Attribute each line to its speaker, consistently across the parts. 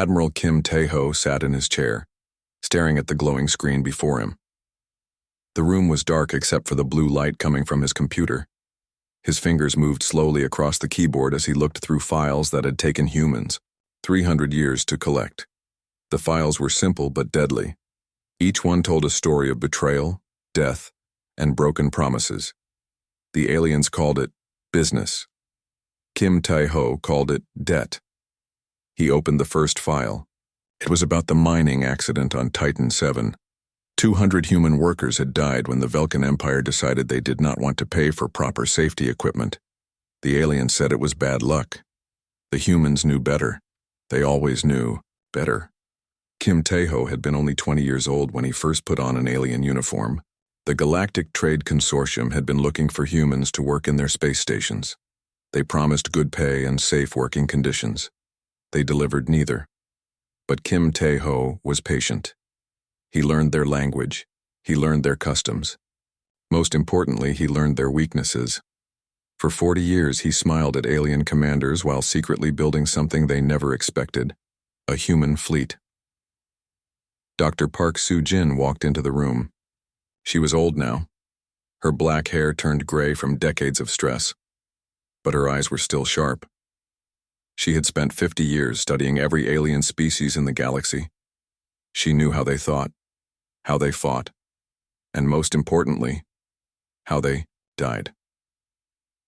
Speaker 1: Admiral Kim Tae-ho sat in his chair, staring at the glowing screen before him. The room was dark except for the blue light coming from his computer. His fingers moved slowly across the keyboard as he looked through files that had taken humans 300 years to collect. The files were simple but deadly. Each one told a story of betrayal, death, and broken promises. The aliens called it business. Kim Tae-ho called it debt. He opened the first file. It was about the mining accident on Titan 7. 200 human workers had died when the Velkan Empire decided they did not want to pay for proper safety equipment. The aliens said it was bad luck. The humans knew better. They always knew better. Kim Tae-ho had been only 20 years old when he first put on an alien uniform. The Galactic Trade Consortium had been looking for humans to work in their space stations. They promised good pay and safe working conditions. They delivered neither. But Kim Tae-ho was patient. He learned their language. He learned their customs. Most importantly, he learned their weaknesses. For 40 years, he smiled at alien commanders while secretly building something they never expected, a human fleet. Dr. Park Soo-jin walked into the room. She was old now. Her black hair turned gray from decades of stress, but her eyes were still sharp. She had spent 50 years studying every alien species in the galaxy. She knew how they thought, how they fought, and most importantly, how they died.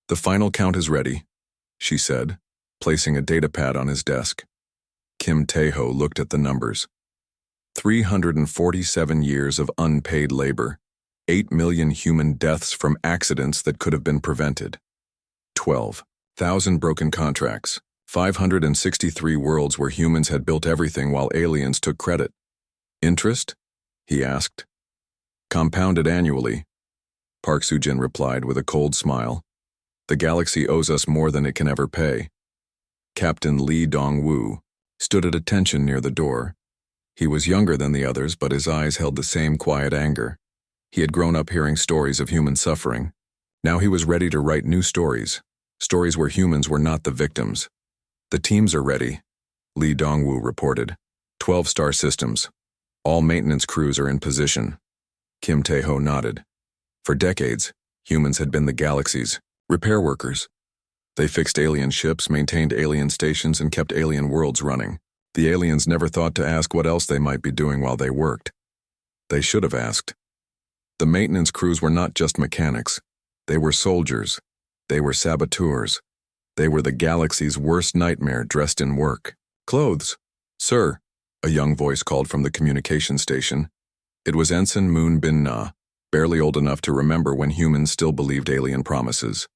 Speaker 1: "The final count is ready," she said, placing a datapad on his desk. Kim Tae-ho looked at the numbers. 347 years of unpaid labor, 8 million human deaths from accidents that could have been prevented, 12,000 broken contracts, 563 worlds where humans had built everything while aliens took credit. "Interest?" he asked. "Compounded annually," Park Soo-jin replied with a cold smile. "The galaxy owes us more than it can ever pay." Captain Lee Dong-woo stood at attention near the door. He was younger than the others, but his eyes held the same quiet anger. He had grown up hearing stories of human suffering. Now he was ready to write new stories, stories where humans were not the victims. "The teams are ready," Lee Dong-woo reported. 12 star systems. All maintenance crews are in position. Kim Tae-ho nodded. For decades, humans had been the galaxy's repair workers. They fixed alien ships, maintained alien stations, and kept alien worlds running. The aliens never thought to ask what else they might be doing while they worked. They should have asked. The maintenance crews were not just mechanics. They were soldiers. They were saboteurs. They were the galaxy's worst nightmare dressed in work. "Clothes, sir," a young voice called from the communication station. It was Ensign Moon Bin Na, barely old enough to remember when humans still believed alien promises.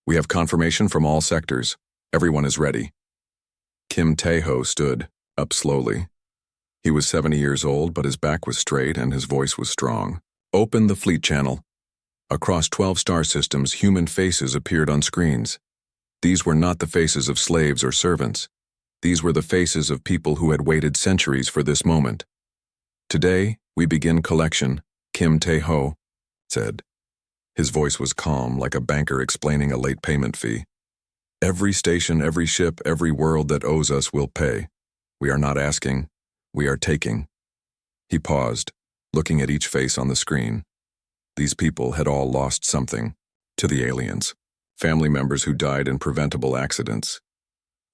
Speaker 1: "We have confirmation from all sectors. Everyone is ready." Kim Tae-ho stood up slowly. He was 70 years old, but his back was straight and his voice was strong. "Open the fleet channel." Across 12 star systems, human faces appeared on screens. These were not the faces of slaves or servants. These were the faces of people who had waited centuries for this moment. "Today, we begin collection," Kim Tae-ho said. His voice was calm, like a banker explaining a late payment fee. "Every station, every ship, every world that owes us will pay. We are not asking, we are taking." He paused, looking at each face on the screen. These people had all lost something to the aliens. Family members who died in preventable accidents.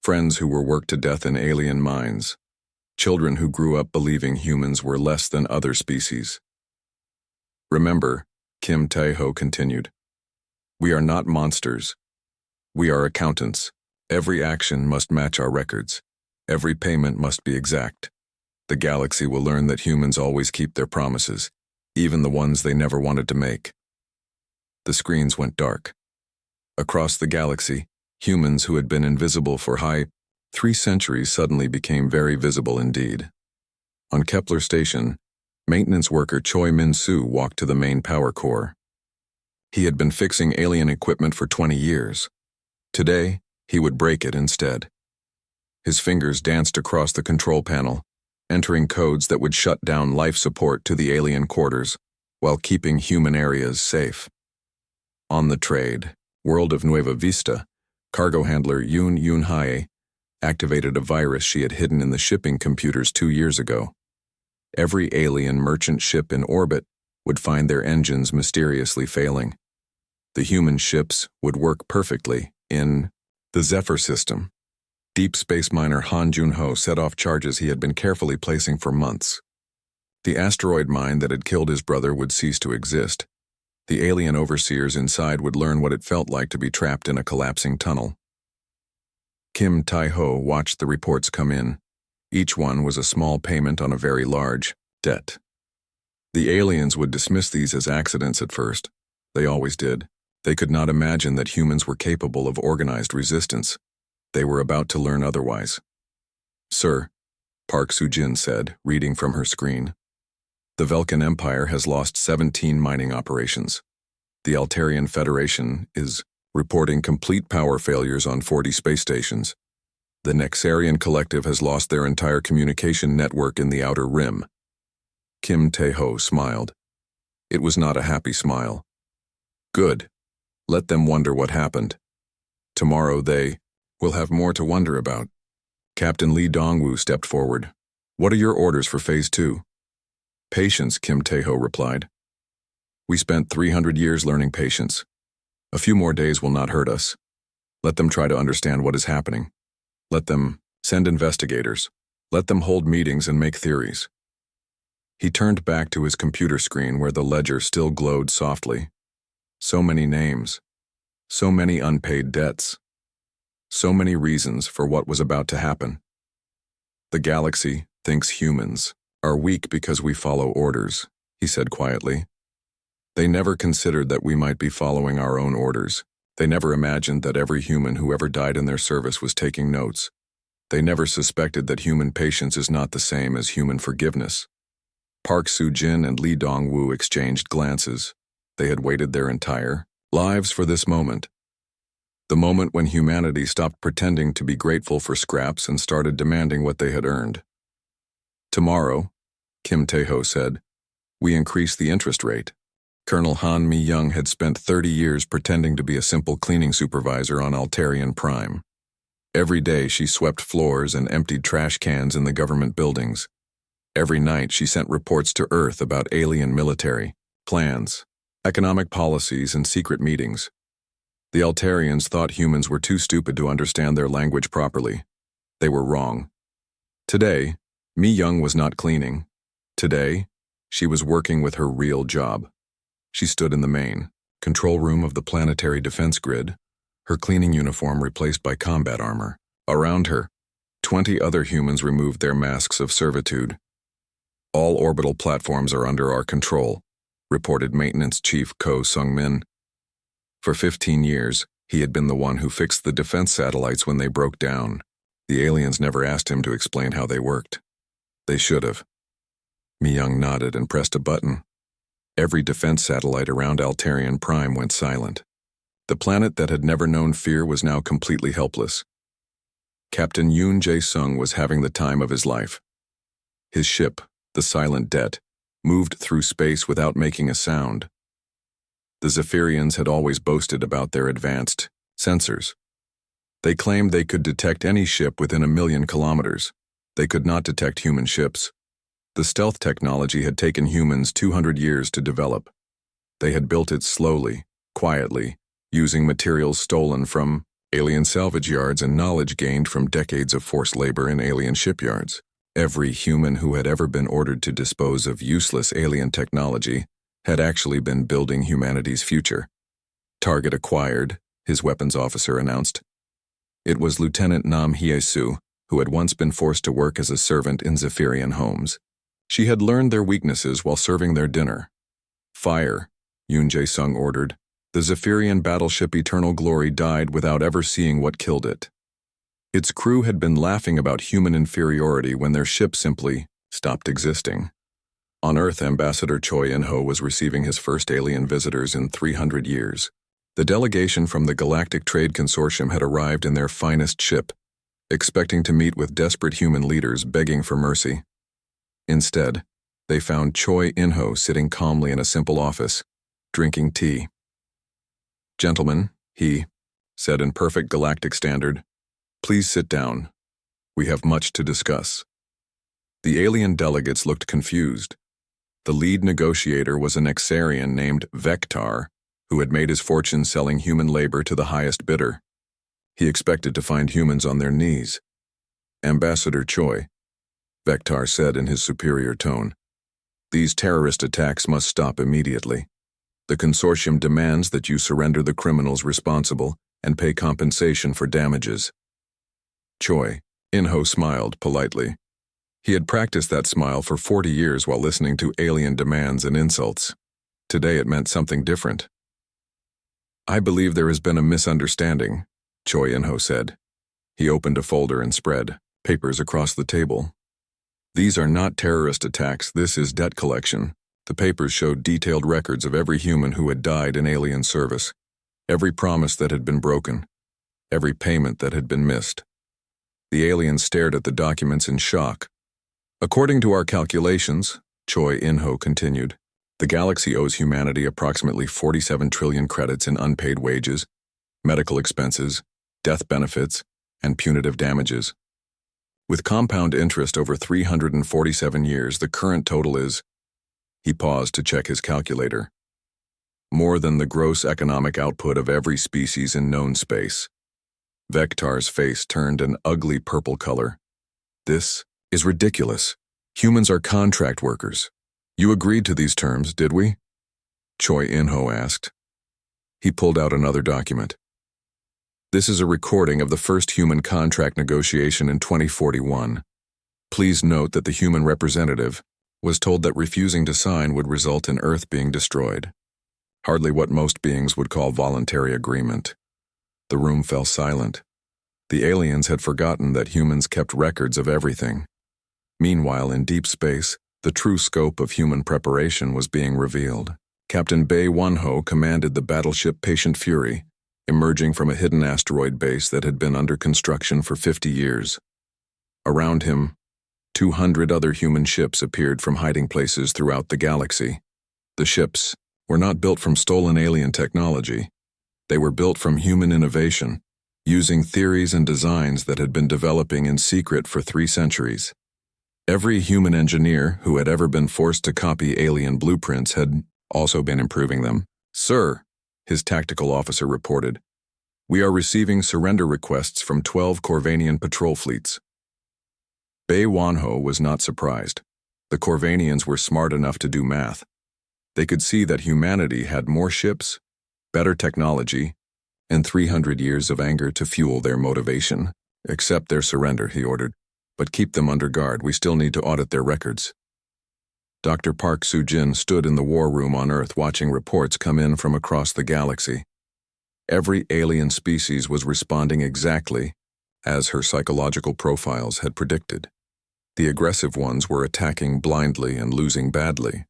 Speaker 1: Friends who were worked to death in alien mines. Children who grew up believing humans were less than other species. "Remember," Kim Tae-ho continued, "we are not monsters. We are accountants. Every action must match our records. Every payment must be exact. The galaxy will learn that humans always keep their promises, even the ones they never wanted to make." The screens went dark. Across the galaxy, humans who had been invisible for 3 centuries suddenly became very visible indeed. On Kepler Station, maintenance worker Choi Min-soo walked to the main power core. He had been fixing alien equipment for 20 years. Today, he would break it instead. His fingers danced across the control panel, entering codes that would shut down life support to the alien quarters while keeping human areas safe. On the trade, world of Nueva Vista, cargo handler Yoon Yoon-hae activated a virus she had hidden in the shipping computers 2 years ago. Every alien merchant ship in orbit would find their engines mysteriously failing. The human ships would work perfectly in the Zephyr system. Deep space miner Han Junho set off charges he had been carefully placing for months. The asteroid mine that had killed his brother would cease to exist. The alien overseers inside would learn what it felt like to be trapped in a collapsing tunnel. Kim Tai-ho watched the reports come in. Each one was a small payment on a very large debt. The aliens would dismiss these as accidents at first. They always did. They could not imagine that humans were capable of organized resistance. They were about to learn otherwise. "Sir," Park Soo-jin said, reading from her screen. "The Velkan Empire has lost 17 mining operations. The Altarian Federation is reporting complete power failures on 40 space stations. The Nexarian Collective has lost their entire communication network in the Outer Rim." Kim Tae-ho smiled. It was not a happy smile. "Good. Let them wonder what happened. Tomorrow they will have more to wonder about." Captain Lee Dongwoo stepped forward. "What are your orders for Phase 2? "Patience," Kim Tae-ho replied. "We spent 300 years learning patience. A few more days will not hurt us. Let them try to understand what is happening. Let them send investigators. Let them hold meetings and make theories." He turned back to his computer screen where the ledger still glowed softly. So many names. So many unpaid debts. So many reasons for what was about to happen. "The galaxy thinks humans are weak because we follow orders," he said quietly. "They never considered that we might be following our own orders. They never imagined that every human who ever died in their service was taking notes. They never suspected that human patience is not the same as human forgiveness." Park Soo-jin and Lee Dong-woo exchanged glances. They had waited their entire lives for this moment. The moment when humanity stopped pretending to be grateful for scraps and started demanding what they had earned. "Tomorrow," Kim Tae-ho said, "we increase the interest rate." Colonel Han Mi-young had spent 30 years pretending to be a simple cleaning supervisor on Altarian Prime. Every day she swept floors and emptied trash cans in the government buildings. Every night she sent reports to Earth about alien military plans, economic policies, and secret meetings. The Altarians thought humans were too stupid to understand their language properly. They were wrong. Today, Mi-young was not cleaning. Today, she was working with her real job. She stood in the main control room of the planetary defense grid, her cleaning uniform replaced by combat armor. Around her, 20 other humans removed their masks of servitude. "All orbital platforms are under our control," reported Maintenance Chief Ko Sung-min. For 15 years, he had been the one who fixed the defense satellites when they broke down. The aliens never asked him to explain how they worked. They should have. Mi-young nodded and pressed a button. Every defense satellite around Altarian Prime went silent. The planet that had never known fear was now completely helpless. Captain Yoon Jae-sung was having the time of his life. His ship, the Silent Debt, moved through space without making a sound. The Zephyrians had always boasted about their advanced sensors. They claimed they could detect any ship within 1,000,000 kilometers. They could not detect human ships. The stealth technology had taken humans 200 years to develop. They had built it slowly, quietly, using materials stolen from alien salvage yards and knowledge gained from decades of forced labor in alien shipyards. Every human who had ever been ordered to dispose of useless alien technology had actually been building humanity's future. "Target acquired," his weapons officer announced. It was Lieutenant Nam Hye-soo, who had once been forced to work as a servant in Zephyrian homes. She had learned their weaknesses while serving their dinner. "Fire," Yoon Jae-sung ordered. The Zephyrian battleship Eternal Glory died without ever seeing what killed it. Its crew had been laughing about human inferiority when their ship simply stopped existing. On Earth, Ambassador Choi In-ho was receiving his first alien visitors in 300 years. The delegation from the Galactic Trade Consortium had arrived in their finest ship, expecting to meet with desperate human leaders begging for mercy. Instead, they found Choi In-ho sitting calmly in a simple office, drinking tea. "Gentlemen," he said in perfect galactic standard, "please sit down. We have much to discuss. The alien delegates looked confused. The lead negotiator was an Exarian named Vectar, who had made his fortune selling human labor to the highest bidder. He expected to find humans on their knees. Ambassador Choi, Vectar said in his superior tone, these terrorist attacks must stop immediately. The consortium demands that you surrender the criminals responsible and pay compensation for damages. Choi, In-ho smiled politely. He had practiced that smile for 40 years while listening to alien demands and insults. Today it meant something different. I believe there has been a misunderstanding, Choi In-ho said. He opened a folder and spread papers across the table. These are not terrorist attacks, this is debt collection. The papers showed detailed records of every human who had died in alien service, every promise that had been broken, every payment that had been missed. The aliens stared at the documents in shock. According to our calculations, Choi In-ho continued, the galaxy owes humanity approximately 47 trillion credits in unpaid wages, medical expenses, death benefits, and punitive damages. With compound interest over 347 years, the current total is, he paused to check his calculator, more than the gross economic output of every species in known space. Vectar's face turned an ugly purple color. This is ridiculous. Humans are contract workers. You agreed to these terms, did we? Choi In-ho asked. He pulled out another document. This is a recording of the first human contract negotiation in 2041. Please note that the human representative was told that refusing to sign would result in Earth being destroyed. Hardly what most beings would call voluntary agreement. The room fell silent. The aliens had forgotten that humans kept records of everything. Meanwhile, in deep space, the true scope of human preparation was being revealed. Captain Bae Won-ho commanded the battleship Patient Fury, emerging from a hidden asteroid base that had been under construction for 50 years. Around him, 200 other human ships appeared from hiding places throughout the galaxy. The ships were not built from stolen alien technology. They were built from human innovation, using theories and designs that had been developing in secret for 3 centuries. Every human engineer who had ever been forced to copy alien blueprints had also been improving them. Sir, his tactical officer reported, we are receiving surrender requests from 12 Corvanian patrol fleets. Bae Won-ho was not surprised. The Corvanians were smart enough to do math. They could see that humanity had more ships, better technology, and 300 years of anger to fuel their motivation. Accept their surrender, he ordered, but keep them under guard. We still need to audit their records. Dr. Park Soo-jin stood in the war room on Earth watching reports come in from across the galaxy. Every alien species was responding exactly as her psychological profiles had predicted. The aggressive ones were attacking blindly and losing badly.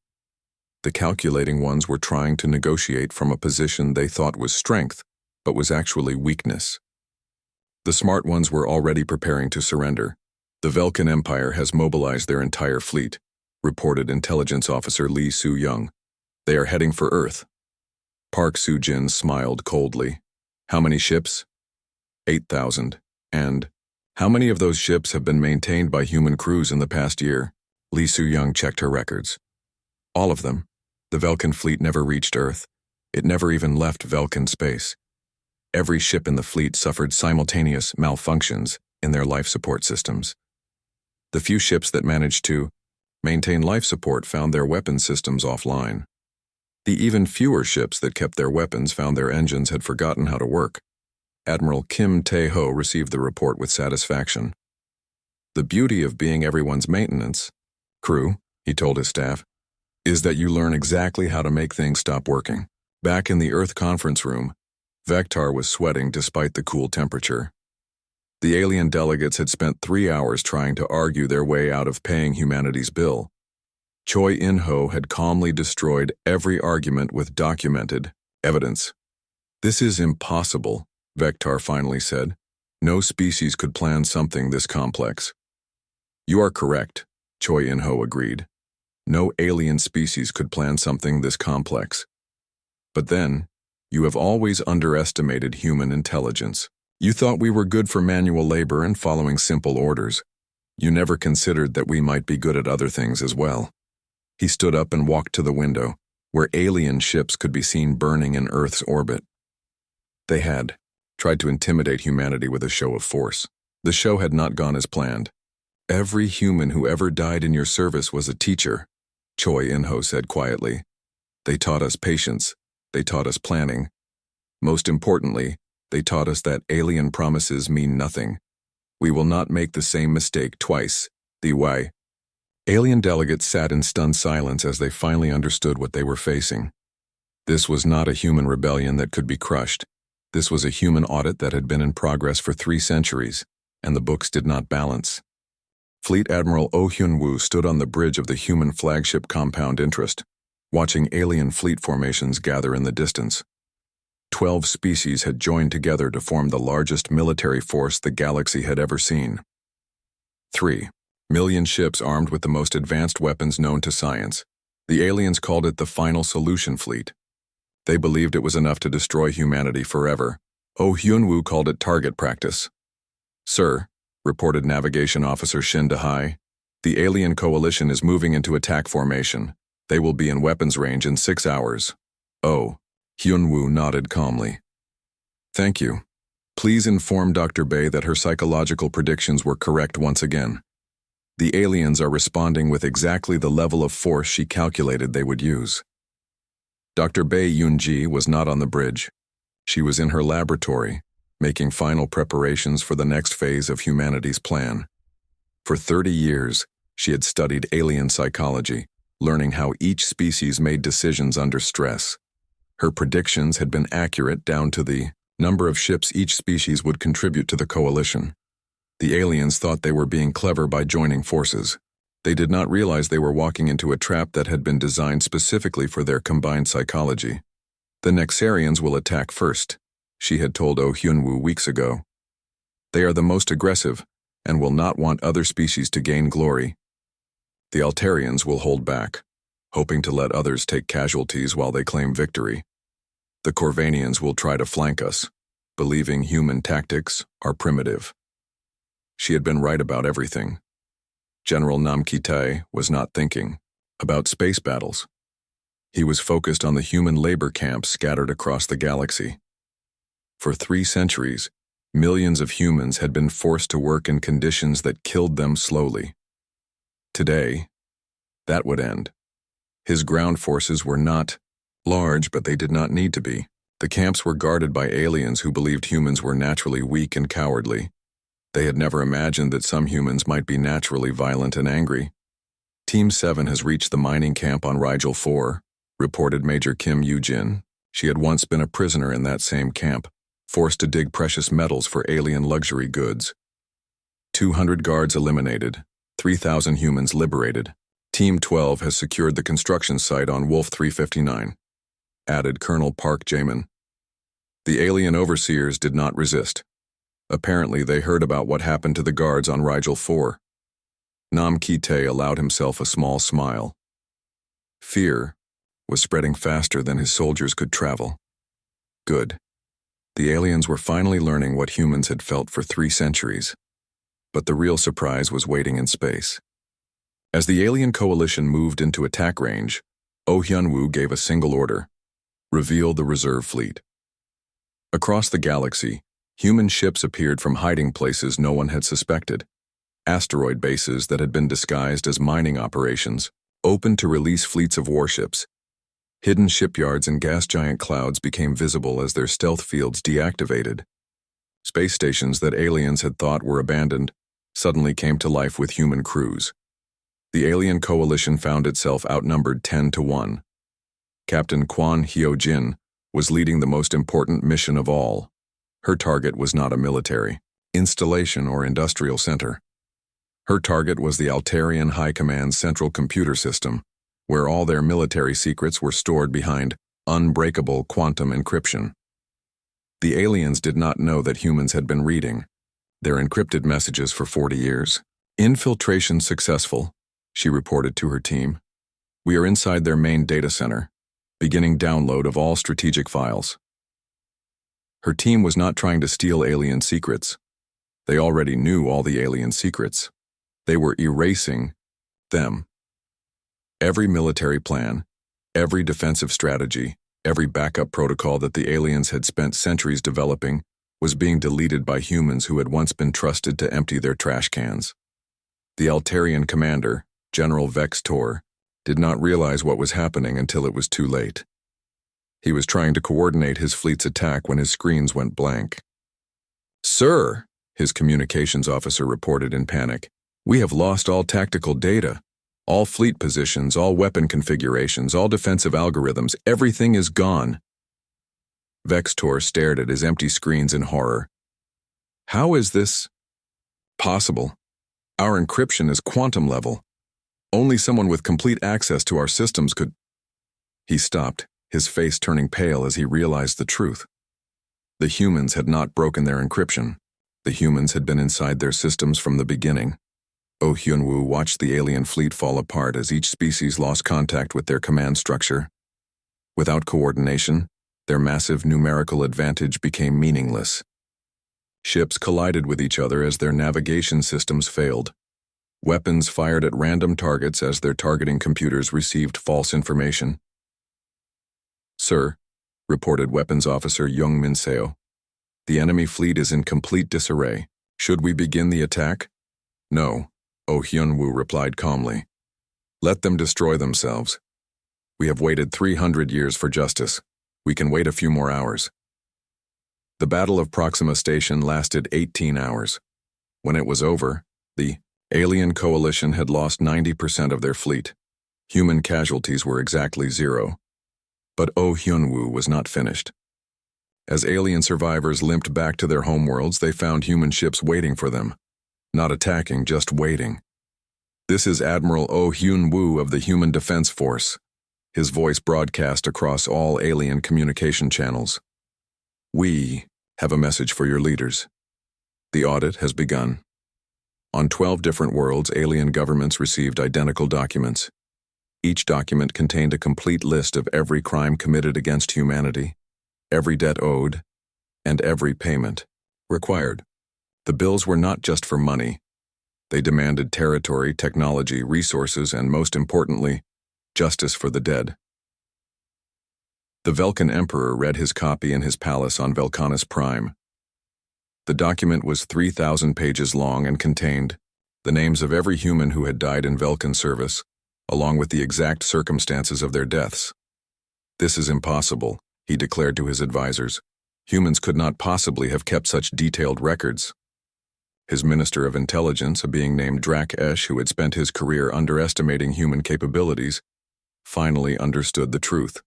Speaker 1: The calculating ones were trying to negotiate from a position they thought was strength, but was actually weakness. The smart ones were already preparing to surrender. The Velkan Empire has mobilized their entire fleet, reported Intelligence Officer Lee Soo-young. They are heading for Earth. Park Soo-jin smiled coldly. How many ships? 8,000. And how many of those ships have been maintained by human crews in the past year? Lee Soo-young checked her records. All of them. The Velkan fleet never reached Earth. It never even left Velkan space. Every ship in the fleet suffered simultaneous malfunctions in their life support systems. The few ships that managed to maintain life support found their weapon systems offline. The even fewer ships that kept their weapons found their engines had forgotten how to work. Admiral Kim Tae-ho received the report with satisfaction. The beauty of being everyone's maintenance crew, he told his staff, is that you learn exactly how to make things stop working. Back in the Earth conference room, Vectar was sweating despite the cool temperature. The alien delegates had spent 3 hours trying to argue their way out of paying humanity's bill. Choi In-ho had calmly destroyed every argument with documented evidence. This is impossible, Vectar finally said. No species could plan something this complex. You are correct, Choi In-ho agreed. No alien species could plan something this complex. But then, you have always underestimated human intelligence. You thought we were good for manual labor and following simple orders. You never considered that we might be good at other things as well." He stood up and walked to the window, where alien ships could be seen burning in Earth's orbit. They had tried to intimidate humanity with a show of force. The show had not gone as planned. "Every human who ever died in your service was a teacher," Choi In-ho said quietly. "They taught us patience. They taught us planning. Most importantly, they taught us that alien promises mean nothing. We will not make the same mistake twice." The Y. Alien delegates sat in stunned silence as they finally understood what they were facing. This was not a human rebellion that could be crushed. This was a human audit that had been in progress for 3 centuries, and the books did not balance. Fleet Admiral Oh Hyun-woo stood on the bridge of the human flagship Compound Interest, watching alien fleet formations gather in the distance. 12 species had joined together to form the largest military force the galaxy had ever seen. 3 million ships armed with the most advanced weapons known to science. The aliens called it the Final Solution Fleet. They believed it was enough to destroy humanity forever. Oh Hyun-woo called it target practice. "Sir," reported Navigation Officer Shin Da-hai, "the alien coalition is moving into attack formation. They will be in weapons range in 6 hours. Oh. Hyun-woo nodded calmly. "Thank you. Please inform Dr. Bay that her psychological predictions were correct once again. The aliens are responding with exactly the level of force she calculated they would use." Dr. Bay Yoon-ji was not on the bridge. She was in her laboratory, making final preparations for the next phase of humanity's plan. For 30 years, she had studied alien psychology, learning how each species made decisions under stress. Her predictions had been accurate down to the number of ships each species would contribute to the coalition. The aliens thought they were being clever by joining forces. They did not realize they were walking into a trap that had been designed specifically for their combined psychology. "The Nexarians will attack first," she had told Oh Hyun-woo weeks ago. "They are the most aggressive and will not want other species to gain glory. The Altarians will hold back, hoping to let others take casualties while they claim victory. The Corvanians will try to flank us, believing human tactics are primitive." She had been right about everything. General Nam Ki-tae was not thinking about space battles. He was focused on the human labor camps scattered across the galaxy. For 3 centuries, millions of humans had been forced to work in conditions that killed them slowly. Today, that would end. His ground forces were not large, but they did not need to be. The camps were guarded by aliens who believed humans were naturally weak and cowardly. They had never imagined that some humans might be naturally violent and angry. "Team 7 has reached the mining camp on Rigel 4, reported Major Kim Yoo-jin. She had once been a prisoner in that same camp, forced to dig precious metals for alien luxury goods. 200 guards eliminated, 3,000 humans liberated. Team 12 has secured the construction site on Wolf 359, added Colonel Park Jamin. The alien overseers did not resist. Apparently, they heard about what happened to the guards on Rigel 4. Nam Ki-tae allowed himself a small smile. Fear was spreading faster than his soldiers could travel. Good. The aliens were finally learning what humans had felt for 3 centuries. But the real surprise was waiting in space. As the alien coalition moved into attack range, Oh Hyun-woo gave a single order: reveal the reserve fleet. Across the galaxy, human ships appeared from hiding places no one had suspected. Asteroid bases that had been disguised as mining operations opened to release fleets of warships. Hidden shipyards and gas giant clouds became visible as their stealth fields deactivated. Space stations that aliens had thought were abandoned suddenly came to life with human crews. The alien coalition found itself outnumbered 10 to 1. Captain Kwon Hyo-jin was leading the most important mission of all. Her target was not a military installation or industrial center. Her target was the Altarian High Command's central computer system, where all their military secrets were stored behind unbreakable quantum encryption. The aliens did not know that humans had been reading their encrypted messages for 40 years. "Infiltration successful," she reported to her team. "We are inside their main data center, beginning download of all strategic files." Her team was not trying to steal alien secrets. They already knew all the alien secrets. They were erasing them. Every military plan, every defensive strategy, every backup protocol that the aliens had spent centuries developing was being deleted by humans who had once been trusted to empty their trash cans. The Altarian commander, General Vex Tor, did not realize what was happening until it was too late. He was trying to coordinate his fleet's attack when his screens went blank. "Sir," his communications officer reported in panic, "we have lost all tactical data. All fleet positions, all weapon configurations, all defensive algorithms, everything is gone." Vex Tor stared at his empty screens in horror. "How is this possible? Our encryption is quantum level. Only someone with complete access to our systems could—" He stopped, his face turning pale as he realized the truth. The humans had not broken their encryption. The humans had been inside their systems from the beginning. Oh Hyunwoo watched the alien fleet fall apart as each species lost contact with their command structure. Without coordination, their massive numerical advantage became meaningless. Ships collided with each other as their navigation systems failed. Weapons fired at random targets as their targeting computers received false information. "Sir," reported Weapons Officer Young Min Seo, "the enemy fleet is in complete disarray. Should we begin the attack?" "No," Oh Hyunwoo replied calmly. "Let them destroy themselves. We have waited 300 years for justice. We can wait a few more hours." The Battle of Proxima Station lasted 18 hours. When it was over, the alien coalition had lost 90% of their fleet. Human casualties were exactly 0. But Oh Hyunwoo was not finished. As alien survivors limped back to their homeworlds, they found human ships waiting for them. Not attacking, just waiting. "This is Admiral Oh Hyunwoo of the Human Defense Force." His voice broadcast across all alien communication channels. "We have a message for your leaders. The audit has begun." On 12 different worlds, alien governments received identical documents. Each document contained a complete list of every crime committed against humanity, every debt owed, and every payment required. The bills were not just for money. They demanded territory, technology, resources, and most importantly, justice for the dead. The Velkan Emperor read his copy in his palace on Velcanus Prime. The document was 3,000 pages long and contained the names of every human who had died in Velkan service, along with the exact circumstances of their deaths. "This is impossible," he declared to his advisors. "Humans could not possibly have kept such detailed records." His Minister of Intelligence, a being named Drak Esh, who had spent his career underestimating human capabilities, finally understood the truth.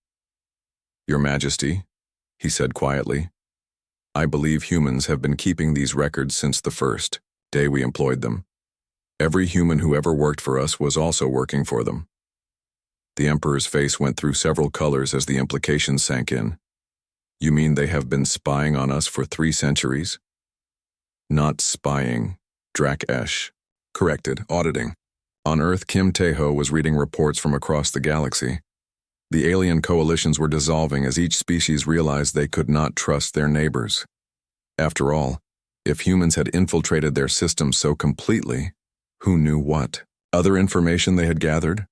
Speaker 1: "Your Majesty," he said quietly, "I believe humans have been keeping these records since the first day we employed them. Every human who ever worked for us was also working for them." The Emperor's face went through several colors as the implications sank in. "You mean they have been spying on us for 3 centuries? "Not spying," Drak Esh corrected, auditing. On Earth, Kim Tae-ho was reading reports from across the galaxy. The alien coalitions were dissolving as each species realized they could not trust their neighbors. After all, if humans had infiltrated their systems so completely, who knew what other information they had gathered?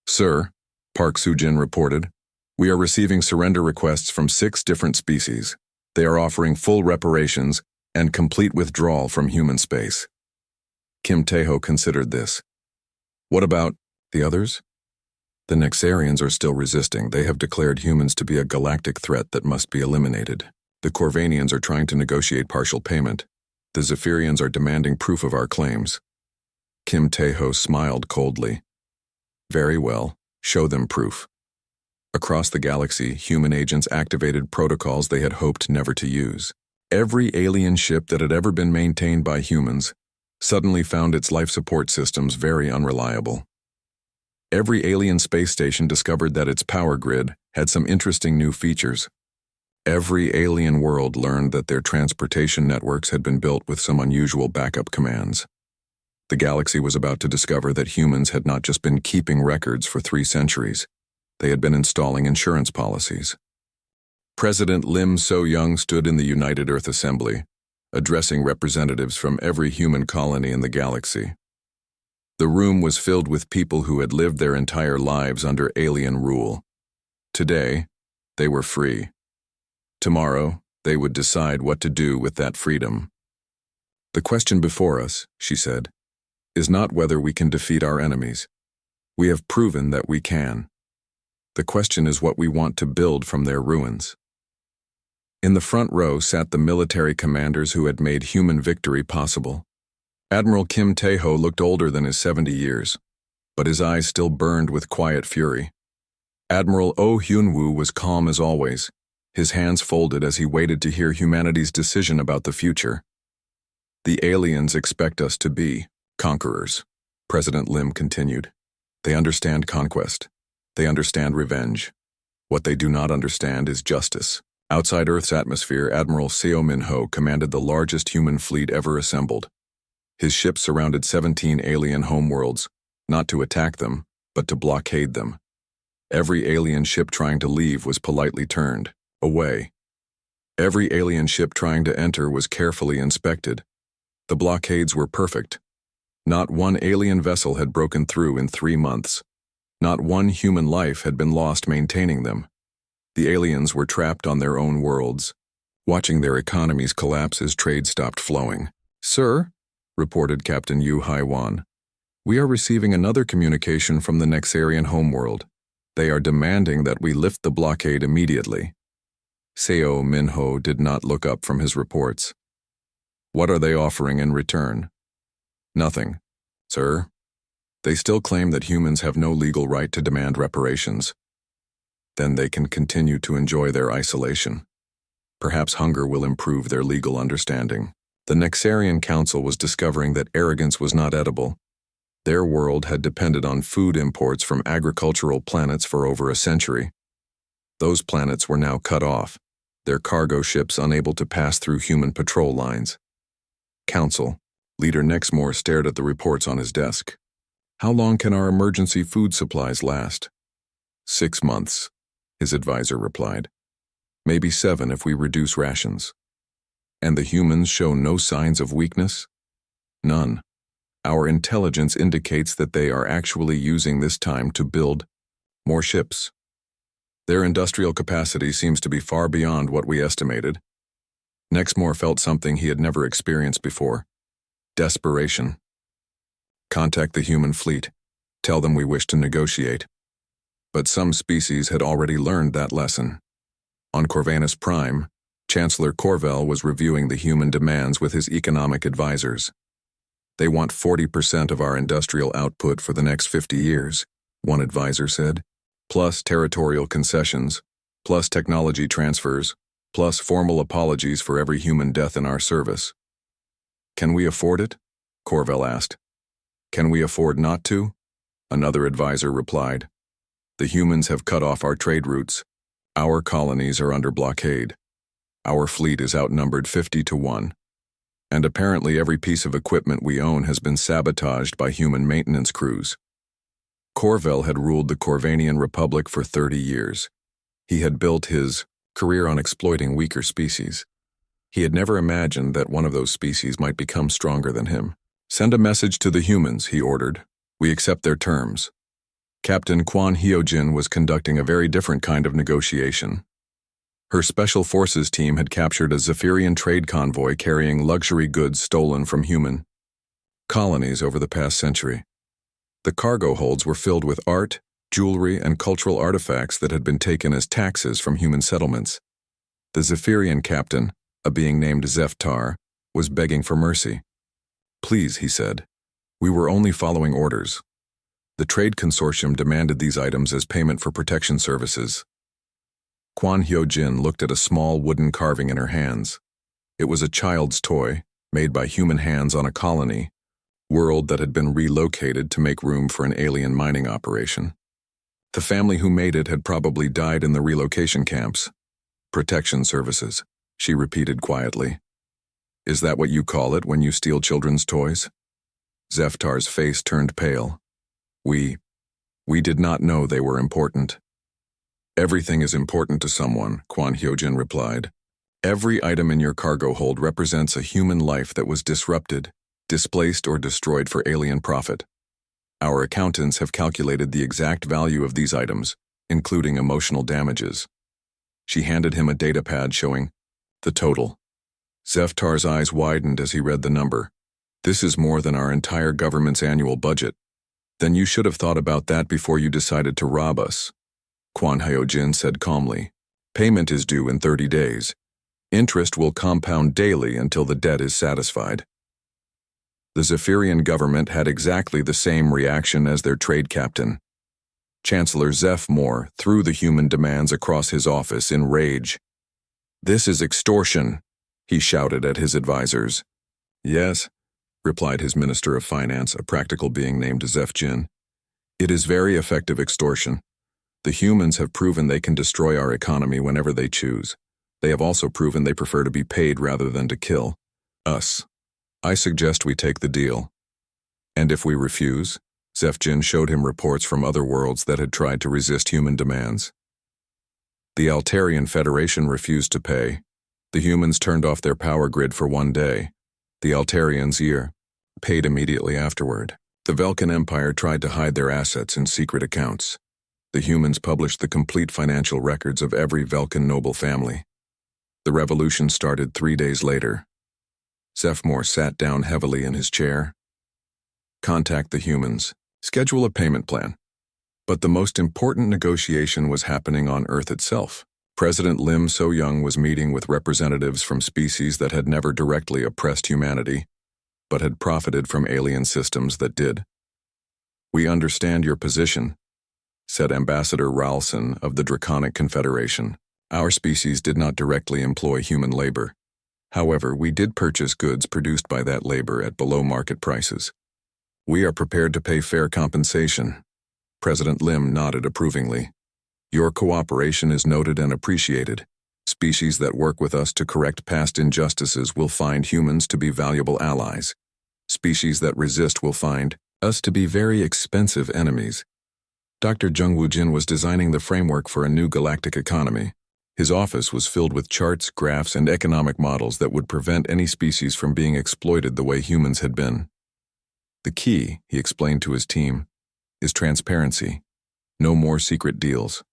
Speaker 1: "Sir," Park Soo-jin reported, "we are receiving surrender requests from 6 different species. They are offering full reparations and complete withdrawal from human space." Kim Tae-ho considered this. "What about the others?" "The Nexarians are still resisting. They have declared humans to be a galactic threat that must be eliminated. The Corvanians are trying to negotiate partial payment. The Zephyrians are demanding proof of our claims." Kim Tae-ho smiled coldly. "Very well, show them proof." Across the galaxy, human agents activated protocols they had hoped never to use. Every alien ship that had ever been maintained by humans suddenly found its life support systems very unreliable. Every alien space station discovered that its power grid had some interesting new features. Every alien world learned that their transportation networks had been built with some unusual backup commands. The galaxy was about to discover that humans had not just been keeping records for 3 centuries. They had been installing insurance policies. President Lim So-young stood in the United Earth Assembly, addressing representatives from every human colony in the galaxy. The room was filled with people who had lived their entire lives under alien rule. Today, they were free. Tomorrow, they would decide what to do with that freedom. The question before us, she said, is not whether we can defeat our enemies. We have proven that we can. The question is what we want to build from their ruins. In the front row sat the military commanders who had made human victory possible. Admiral Kim Tae-ho looked older than his 70 years, but his eyes still burned with quiet fury. Admiral Oh Hyun-woo was calm as always, his hands folded as he waited to hear humanity's decision about the future. The aliens expect us to be conquerors, President Lim continued. They understand conquest. They understand revenge. What they do not understand is justice. Outside Earth's atmosphere, Admiral Seo Min-ho commanded the largest human fleet ever assembled. His ships surrounded 17 alien homeworlds, not to attack them, but to blockade them. Every alien ship trying to leave was politely turned away. Every alien ship trying to enter was carefully inspected. The blockades were perfect. Not one alien vessel had broken through in 3 months. Not one human life had been lost maintaining them. The aliens were trapped on their own worlds, watching their economies collapse as trade stopped flowing. "Sir," reported Captain Yu Hai-wan, "we are receiving another communication from the Nexarian homeworld. They are demanding that we lift the blockade immediately." Seo Min-ho did not look up from his reports. "What are they offering in return?" "Nothing, sir. They still claim that humans have no legal right to demand reparations. Then they can continue to enjoy their isolation. Perhaps hunger will improve their legal understanding." The Nexarian Council was discovering that arrogance was not edible. Their world had depended on food imports from agricultural planets for over a century. Those planets were now cut off, their cargo ships unable to pass through human patrol lines. Council Leader Nexmore stared at the reports on his desk. "How long can our emergency food supplies last?" 6 months, his advisor replied. "Maybe 7 if we reduce rations." "And the humans show no signs of weakness?" "None. Our intelligence indicates that they are actually using this time to build more ships. Their industrial capacity seems to be far beyond what we estimated." Nexmore felt something he had never experienced before: desperation. "Contact the human fleet. Tell them we wish to negotiate." But some species had already learned that lesson. On Corvanus Prime, Chancellor Corvell was reviewing the human demands with his economic advisors. "They want 40% of our industrial output for the next 50 years, one advisor said, plus territorial concessions, plus technology transfers, plus formal apologies for every human death in our service." "Can we afford it?" Corvell asked. "Can we afford not to?" Another advisor replied. "The humans have cut off our trade routes. Our colonies are under blockade. Our fleet is outnumbered 50 to 1. And apparently every piece of equipment we own has been sabotaged by human maintenance crews." Corvell had ruled the Corvanian Republic for 30 years. He had built his career on exploiting weaker species. He had never imagined that one of those species might become stronger than him. "Send a message to the humans," he ordered. "We accept their terms." Captain Kwon Hyojin was conducting a very different kind of negotiation. Her Special Forces team had captured a Zephyrian trade convoy carrying luxury goods stolen from human colonies over the past century. The cargo holds were filled with art, jewelry, and cultural artifacts that had been taken as taxes from human settlements. The Zephyrian captain, a being named Zeftar, was begging for mercy. "Please," he said, "we were only following orders." The trade consortium demanded these items as payment for protection services. Kwon Hyojin looked at a small wooden carving in her hands. It was a child's toy, made by human hands on a colony world that had been relocated to make room for an alien mining operation. The family who made it had probably died in the relocation camps. "Protection services," she repeated quietly. "Is that what you call it when you steal children's toys?" Zeftar's face turned pale. We did not know they were important." Everything is important to someone, Kwan Hyojin replied. Every item in your cargo hold represents a human life that was disrupted, displaced, or destroyed for alien profit. Our accountants have calculated the exact value of these items, including emotional damages. She handed him a data pad showing the total. Zeftar's eyes widened as he read the number. This is more than our entire government's annual budget. Then you should have thought about that before you decided to rob us, Kwan Hyojin said calmly. Payment is due in 30 days. Interest will compound daily until the debt is satisfied. The Zephyrian government had exactly the same reaction as their trade captain. Chancellor Zeph Moore threw the human demands across his office in rage. This is extortion, he shouted at his advisors. Yes, replied his Minister of Finance, a practical being named Zeph Jin. It is very effective extortion. The humans have proven they can destroy our economy whenever they choose. They have also proven they prefer to be paid rather than to kill us. I suggest we take the deal. And if we refuse? Zeph Jin showed him reports from other worlds that had tried to resist human demands. The Altarian Federation refused to pay. The humans turned off their power grid for 1 day. The Altarians paid immediately afterward. The Velkan Empire tried to hide their assets in secret accounts. The humans published the complete financial records of every Velkan noble family. The revolution started 3 days later. Zeph Moore sat down heavily in his chair. Contact the humans. Schedule a payment plan. But the most important negotiation was happening on Earth itself. President Lim So-young was meeting with representatives from species that had never directly oppressed humanity, but had profited from alien systems that did. We understand your position, said Ambassador Ralston of the Draconic Confederation. Our species did not directly employ human labor. However, we did purchase goods produced by that labor at below market prices. We are prepared to pay fair compensation. President Lim nodded approvingly. Your cooperation is noted and appreciated. Species that work with us to correct past injustices will find humans to be valuable allies. Species that resist will find us to be very expensive enemies. Dr. Jung Woo-jin was designing the framework for a new galactic economy. His office was filled with charts, graphs, and economic models that would prevent any species from being exploited the way humans had been. The key, he explained to his team, is transparency. No more secret deals.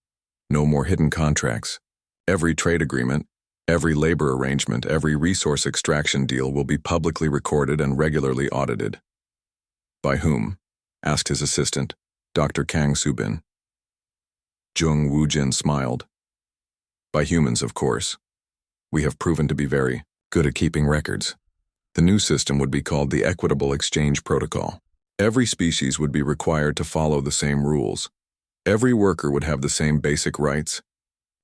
Speaker 1: No more hidden contracts. Every trade agreement, every labor arrangement, every resource extraction deal will be publicly recorded and regularly audited. By whom? Asked his assistant, Dr. Kang Subin. Jung Woo-jin smiled. By humans, of course. We have proven to be very good at keeping records. The new system would be called the Equitable Exchange Protocol. Every species would be required to follow the same rules. Every worker would have the same basic rights.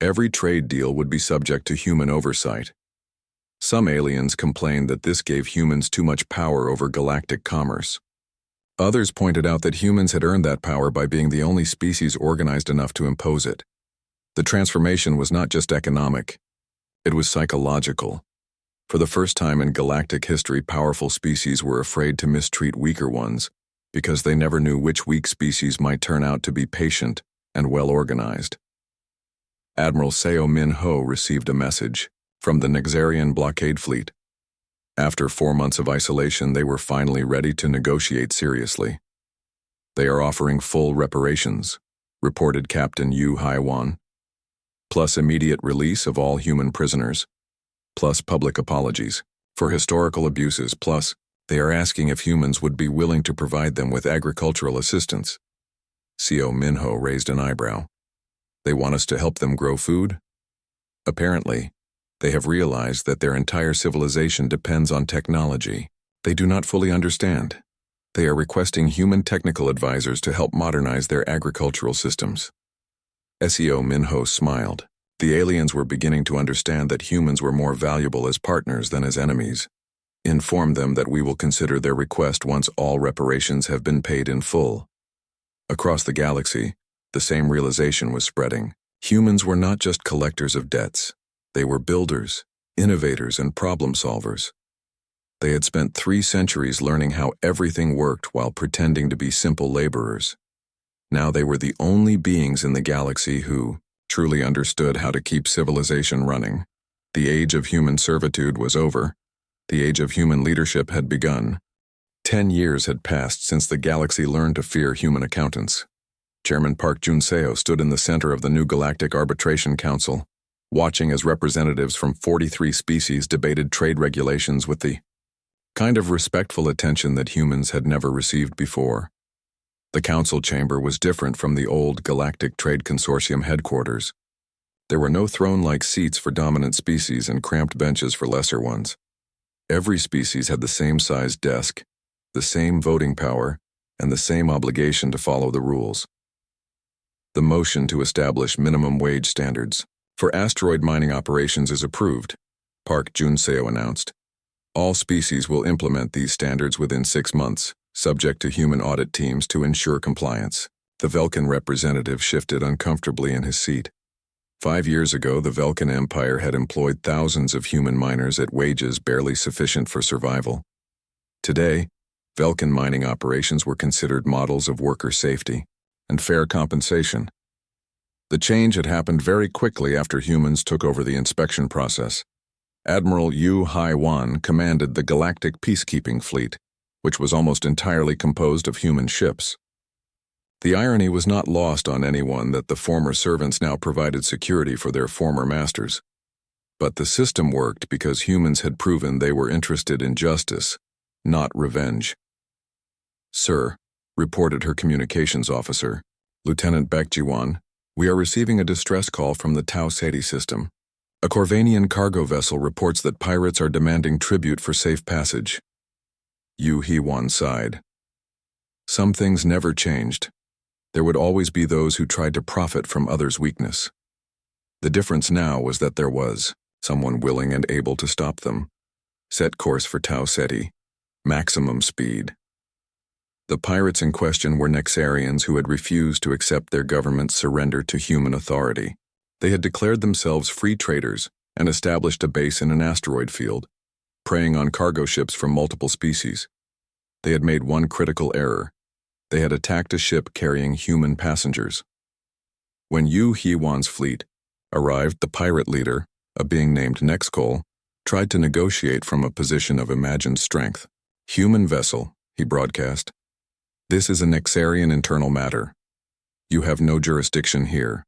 Speaker 1: Every trade deal would be subject to human oversight. Some aliens complained that this gave humans too much power over galactic commerce. Others pointed out that humans had earned that power by being the only species organized enough to impose it. The transformation was not just economic, it was psychological. For the first time in galactic history, powerful species were afraid to mistreat weaker ones, because they never knew which weak species might turn out to be patient and well-organized. Admiral Seo Min-ho received a message from the Nexarian blockade fleet. After 4 months of isolation, they were finally ready to negotiate seriously. They are offering full reparations, reported Captain Yu Haiwan, plus immediate release of all human prisoners, plus public apologies for historical abuses, plus they are asking if humans would be willing to provide them with agricultural assistance. Seo Min-ho raised an eyebrow. They want us to help them grow food? Apparently, they have realized that their entire civilization depends on technology. They do not fully understand. They are requesting human technical advisors to help modernize their agricultural systems. Seo Min-ho smiled. The aliens were beginning to understand that humans were more valuable as partners than as enemies. Inform them that we will consider their request once all reparations have been paid in full. Across the galaxy, the same realization was spreading. Humans were not just collectors of debts. They were builders, innovators, and problem solvers. They had spent 3 centuries learning how everything worked while pretending to be simple laborers. Now they were the only beings in the galaxy who truly understood how to keep civilization running. The age of human servitude was over. The age of human leadership had begun. 10 years had passed since the galaxy learned to fear human accountants. Chairman Park Jun-seo stood in the center of the new Galactic Arbitration Council, watching as representatives from 43 species debated trade regulations with the kind of respectful attention that humans had never received before. The council chamber was different from the old Galactic Trade Consortium headquarters. There were no throne-like seats for dominant species and cramped benches for lesser ones. Every species had the same sized desk, the same voting power, and the same obligation to follow the rules. The motion to establish minimum wage standards for asteroid mining operations is approved, Park Jun-seo announced. All species will implement these standards within 6 months, subject to human audit teams to ensure compliance. The Velkan representative shifted uncomfortably in his seat. 5 years ago, the Velkan Empire had employed thousands of human miners at wages barely sufficient for survival. Today, Velkan mining operations were considered models of worker safety and fair compensation. The change had happened very quickly after humans took over the inspection process. Admiral Yu Hai-wan commanded the Galactic Peacekeeping Fleet, which was almost entirely composed of human ships. The irony was not lost on anyone that the former servants now provided security for their former masters. But the system worked because humans had proven they were interested in justice, not revenge. "Sir," reported her communications officer, Lieutenant Baek Ji-won, "we are receiving a distress call from the Tau Ceti system. A Corvanian cargo vessel reports that pirates are demanding tribute for safe passage." Yu Hee-won sighed. Some things never changed. There would always be those who tried to profit from others' weakness. The difference now was that there was someone willing and able to stop them. Set course for Tau Ceti. Maximum speed. The pirates in question were Nexarians who had refused to accept their government's surrender to human authority. They had declared themselves free traders and established a base in an asteroid field, preying on cargo ships from multiple species. They had made one critical error. They had attacked a ship carrying human passengers. When Yu Hee-won's fleet arrived, the pirate leader, a being named Nexcol, tried to negotiate from a position of imagined strength. "Human vessel," he broadcast. "This is a Nexarian internal matter. You have no jurisdiction here."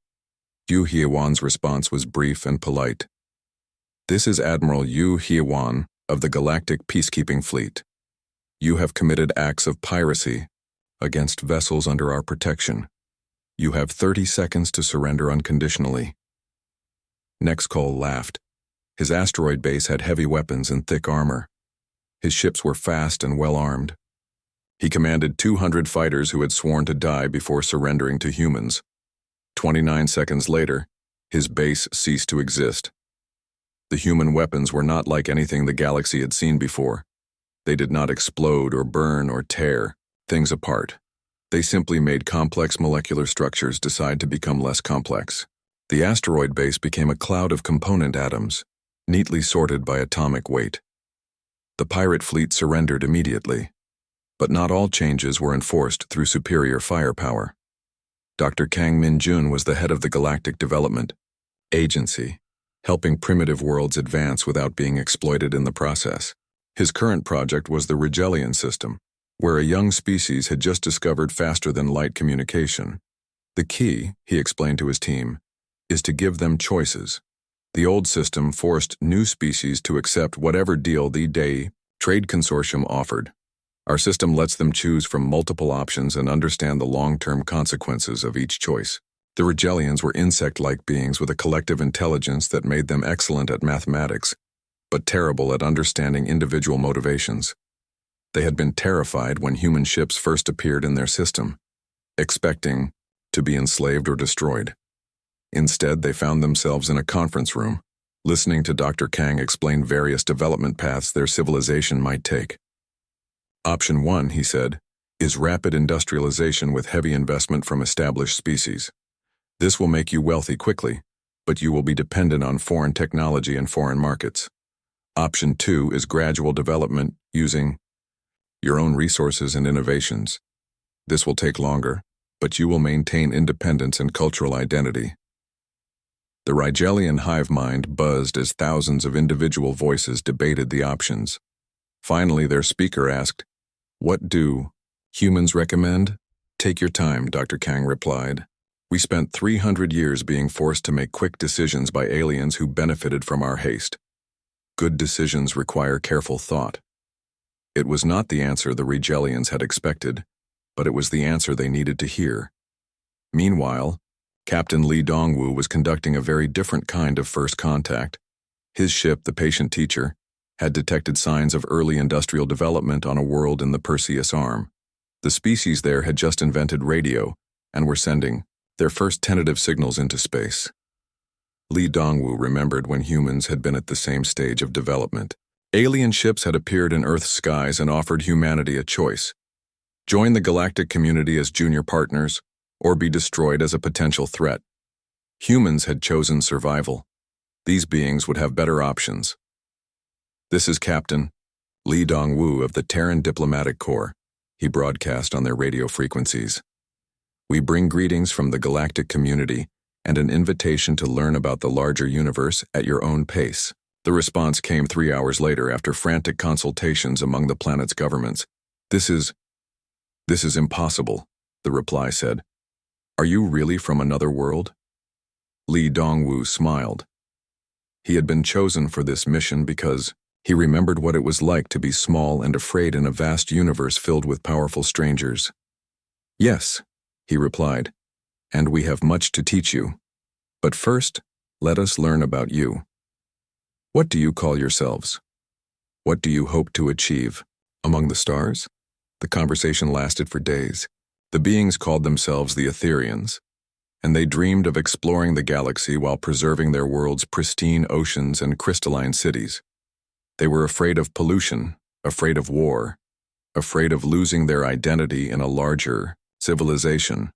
Speaker 1: Yu Hee-won's response was brief and polite. "This is Admiral Yu Hee-won of the Galactic Peacekeeping Fleet. You have committed acts of piracy against vessels under our protection. You have 30 seconds to surrender unconditionally." Nexcol laughed. His asteroid base had heavy weapons and thick armor. His ships were fast and well-armed. He commanded 200 fighters who had sworn to die before surrendering to humans. 29 seconds later, his base ceased to exist. The human weapons were not like anything the galaxy had seen before. They did not explode or burn or tear things apart. They simply made complex molecular structures decide to become less complex. The asteroid base became a cloud of component atoms, neatly sorted by atomic weight. The pirate fleet surrendered immediately. But not all changes were enforced through superior firepower. Dr. Kang Min-jun was the head of the Galactic Development Agency, helping primitive worlds advance without being exploited in the process. His current project was the Rigelian system, where a young species had just discovered faster-than-light communication. The key, he explained to his team, is to give them choices. The old system forced new species to accept whatever deal the Day Trade Consortium offered. Our system lets them choose from multiple options and understand the long-term consequences of each choice. The Rigelians were insect-like beings with a collective intelligence that made them excellent at mathematics, but terrible at understanding individual motivations. They had been terrified when human ships first appeared in their system, expecting to be enslaved or destroyed. Instead, they found themselves in a conference room, listening to Dr. Kang explain various development paths their civilization might take. "Option 1, he said, is rapid industrialization with heavy investment from established species. This will make you wealthy quickly, but you will be dependent on foreign technology and foreign markets. Option 2 is gradual development using your own resources and innovations. This will take longer, but you will maintain independence and cultural identity. The Rigelian hive mind buzzed as thousands of individual voices debated the options. Finally, their speaker asked, "What do humans recommend?" "Take your time," Dr. Kang replied. "We spent 300 years being forced to make quick decisions by aliens who benefited from our haste. Good decisions require careful thought." It was not the answer the Rigelians had expected, but it was the answer they needed to hear. Meanwhile, Captain Lee Dongwu was conducting a very different kind of first contact. His ship, the Patient Teacher, had detected signs of early industrial development on a world in the Perseus Arm. The species there had just invented radio and were sending their first tentative signals into space. Lee Dongwu remembered when humans had been at the same stage of development. Alien ships had appeared in Earth's skies and offered humanity a choice: join the galactic community as junior partners, or be destroyed as a potential threat. Humans had chosen survival. These beings would have better options. "This is Captain Lee Dongwu of the Terran Diplomatic Corps," he broadcast on their radio frequencies. "We bring greetings from the galactic community and an invitation to learn about the larger universe at your own pace." The response came 3 hours later after frantic consultations among the planet's governments. This is impossible," the reply said. "Are you really from another world?" Lee Dongwu smiled. He had been chosen for this mission because he remembered what it was like to be small and afraid in a vast universe filled with powerful strangers. "Yes," he replied, "and we have much to teach you. But first, let us learn about you. What do you call yourselves? What do you hope to achieve? Among the stars?" The conversation lasted for days. The beings called themselves the Etherians, and they dreamed of exploring the galaxy while preserving their world's pristine oceans and crystalline cities. They were afraid of pollution, afraid of war, afraid of losing their identity in a larger civilization.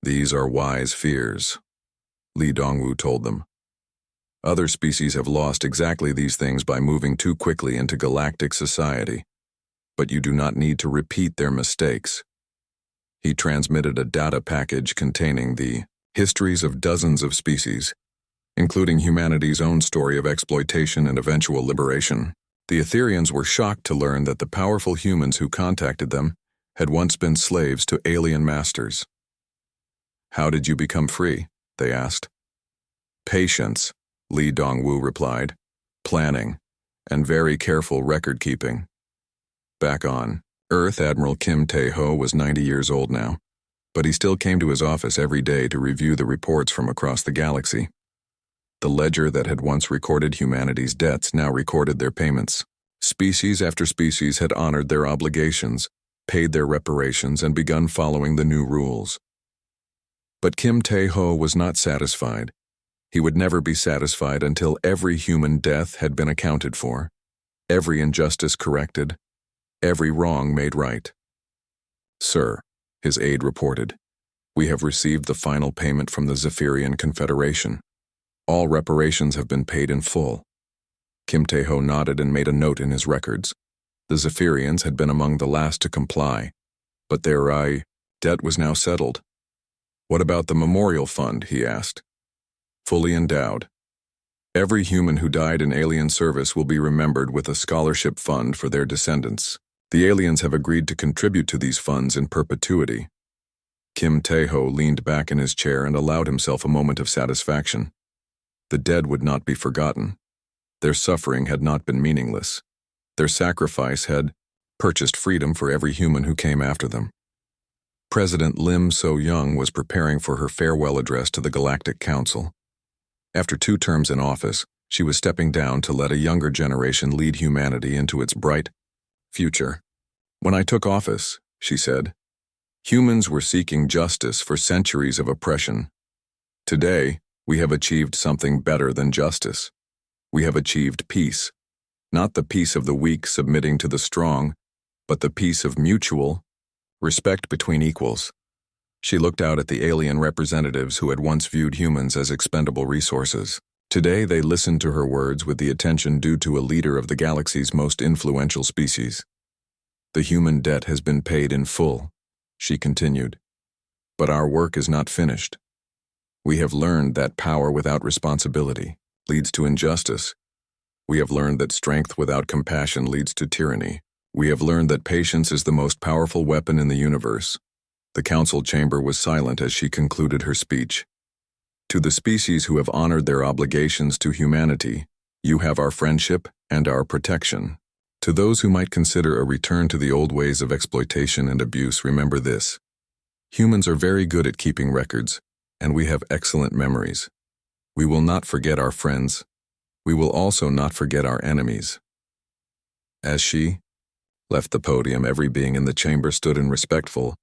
Speaker 1: "These are wise fears," Lee Dongwu told them. "Other species have lost exactly these things by moving too quickly into galactic society, but you do not need to repeat their mistakes." He transmitted a data package containing the histories of dozens of species, including humanity's own story of exploitation and eventual liberation. The Etherians were shocked to learn that the powerful humans who contacted them had once been slaves to alien masters. "How did you become free?" they asked. "Patience," Lee Dongwu replied, "planning, and very careful record-keeping." Back on Earth, Admiral Kim Tae-ho was 90 years old now, but he still came to his office every day to review the reports from across the galaxy. The ledger that had once recorded humanity's debts now recorded their payments. Species after species had honored their obligations, paid their reparations, and begun following the new rules. But Kim Tae-ho was not satisfied. He would never be satisfied until every human death had been accounted for, every injustice corrected, every wrong made right. "Sir," his aide reported, "we have received the final payment from the Zephyrian Confederation. All reparations have been paid in full." Kim Tae-ho nodded and made a note in his records. The Zephyrians had been among the last to comply, but their debt was now settled. "What about the memorial fund?" he asked. "Fully endowed. Every human who died in alien service will be remembered with a scholarship fund for their descendants. The aliens have agreed to contribute to these funds in perpetuity." Kim Tae-ho leaned back in his chair and allowed himself a moment of satisfaction. The dead would not be forgotten. Their suffering had not been meaningless. Their sacrifice had purchased freedom for every human who came after them. President Lim So-young was preparing for her farewell address to the Galactic Council. After 2 terms in office, she was stepping down to let a younger generation lead humanity into its bright future. "When I took office," she said, "humans were seeking justice for centuries of oppression. Today, we have achieved something better than justice. We have achieved peace. Not the peace of the weak submitting to the strong, but the peace of mutual respect between equals." She looked out at the alien representatives who had once viewed humans as expendable resources. Today, they listened to her words with the attention due to a leader of the galaxy's most influential species. "The human debt has been paid in full," she continued. "But our work is not finished. We have learned that power without responsibility leads to injustice. We have learned that strength without compassion leads to tyranny. We have learned that patience is the most powerful weapon in the universe. The council chamber was silent as she concluded her speech. To the species who have honored their obligations to humanity, you have our friendship and our protection. To those who might consider a return to the old ways of exploitation and abuse, remember this. Humans are very good at keeping records, and we have excellent memories. We will not forget our friends. We will also not forget our enemies. As she left the podium, every being in the chamber stood in respectful,